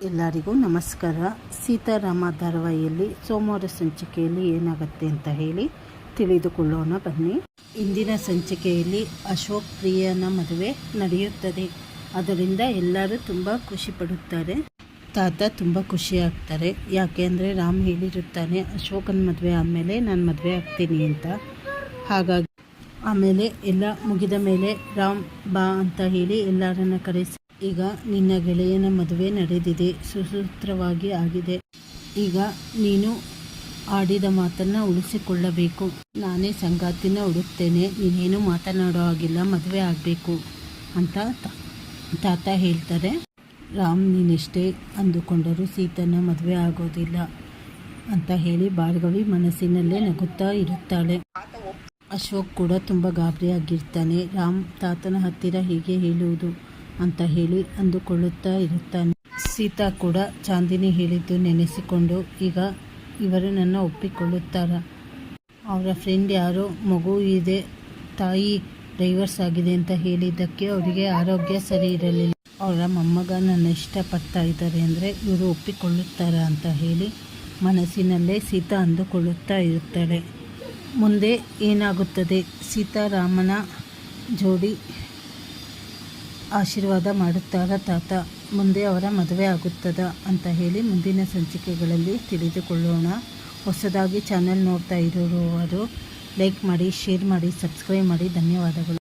ಎಲ್ಲರಿಗೂ ನಮಸ್ಕಾರ. ಸೀತಾರಾಮ ಧಾರಾವಾಹಿಯಲ್ಲಿ ಸೋಮವಾರ ಸಂಚಿಕೆಯಲ್ಲಿ ಏನಾಗುತ್ತೆ ಅಂತ ಹೇಳಿ ತಿಳಿದುಕೊಳ್ಳೋಣ ಬನ್ನಿ. ಇಂದಿನ ಸಂಚಿಕೆಯಲ್ಲಿ ಅಶೋಕ್ ಪ್ರಿಯನ ಮದುವೆ ನಡೆಯುತ್ತದೆ. ಅದರಿಂದ ಎಲ್ಲರೂ ತುಂಬ ಖುಷಿ ಪಡುತ್ತಾರೆ. ತಾತ ತುಂಬ ಖುಷಿ ಆಗ್ತಾರೆ. ಯಾಕೆ ಅಂದರೆ ರಾಮ್ ಹೇಳಿರುತ್ತಾನೆ ಅಶೋಕನ ಮದುವೆ ಆದಮೇಲೆ ನಾನು ಮದುವೆ ಆಗ್ತೀನಿ ಅಂತ. ಹಾಗಾಗಿ ಆಮೇಲೆ ಎಲ್ಲ ಮುಗಿದ ಮೇಲೆ ರಾಮ್ ಬಾ ಅಂತ ಹೇಳಿ ಎಲ್ಲರನ್ನ ಕರೆಸಿ, ಈಗ ನಿನ್ನ ಗೆಳೆಯನ ಮದುವೆ ನಡೆದಿದೆ, ಸುಸೂತ್ರವಾಗಿ ಆಗಿದೆ. ಈಗ ನೀನು ಆಡಿದ ಮಾತನ್ನು ಉಳಿಸಿಕೊಳ್ಳಬೇಕು. ನಾನೇ ಸಂಗಾತಿನ ಹುಡುಕ್ತೇನೆ, ನೀನೇನು ಮಾತನಾಡೋ ಹಾಗಿಲ್ಲ, ಮದುವೆ ಆಗಬೇಕು ಅಂತ ತಾತ ಹೇಳ್ತಾರೆ. ರಾಮ್ ನೀನೆಷ್ಟೇ ಅಂದುಕೊಂಡರೂ ಸೀತನ ಮದುವೆ ಆಗೋದಿಲ್ಲ ಅಂತ ಹೇಳಿ ಭಾರ್ಗವಿ ಮನಸ್ಸಿನಲ್ಲೇ ನಗುತ್ತಾ ಇರುತ್ತಾಳೆ. ಅಶೋಕ್ ಕೂಡ ತುಂಬ ಗಾಬರಿಯಾಗಿರ್ತಾನೆ. ರಾಮ್ ತಾತನ ಹತ್ತಿರ ಹೀಗೆ ಹೇಳುವುದು ಅಂತ ಹೇಳಿ ಅಂದುಕೊಳ್ಳುತ್ತಾ ಇರುತ್ತಾನೆ. ಸೀತಾ ಕೂಡ ಚಾಂದಿನಿ ಹೇಳಿದ್ದು ನೆನೆಸಿಕೊಂಡು ಈಗ ಇವರು ನನ್ನ ಒಪ್ಪಿಕೊಳ್ಳುತ್ತಾರ. ಅವರ ಫ್ರೆಂಡ್ ಯಾರೋ ಮಗು ಇದೆ, ತಾಯಿ ಡೈವರ್ಸ್ ಆಗಿದೆ ಅಂತ ಹೇಳಿದ್ದಕ್ಕೆ ಅವರಿಗೆ ಆರೋಗ್ಯ ಸರಿ ಇರಲಿಲ್ಲ. ಅವರ ಮೊಮ್ಮಗ ನನ್ನ ಇಷ್ಟಪಡ್ತಾ ಇದ್ದಾರೆ ಅಂದರೆ ಇವರು ಒಪ್ಪಿಕೊಳ್ಳುತ್ತಾರ ಅಂತ ಹೇಳಿ ಮನಸ್ಸಿನಲ್ಲೇ ಸೀತಾ ಅಂದುಕೊಳ್ಳುತ್ತಾ ಇರುತ್ತಾಳೆ. ಮುಂದೆ ಏನಾಗುತ್ತದೆ? ಸೀತಾರಾಮನ ಜೋಡಿ ಆಶೀರ್ವಾದ ಮಾಡುತ್ತಾರ ತಾತ? ಮುಂದೆ ಅವರ ಮದುವೆ ಆಗುತ್ತದ ಅಂತ ಹೇಳಿ ಮುಂದಿನ ಸಂಚಿಕೆಗಳಲ್ಲಿ ತಿಳಿದುಕೊಳ್ಳೋಣ. ಹೊಸದಾಗಿ ಚಾನೆಲ್ ನೋಡ್ತಾ ಇರೋರು ಲೈಕ್ ಮಾಡಿ, ಶೇರ್ ಮಾಡಿ, ಸಬ್ಸ್ಕ್ರೈಬ್ ಮಾಡಿ. ಧನ್ಯವಾದಗಳು.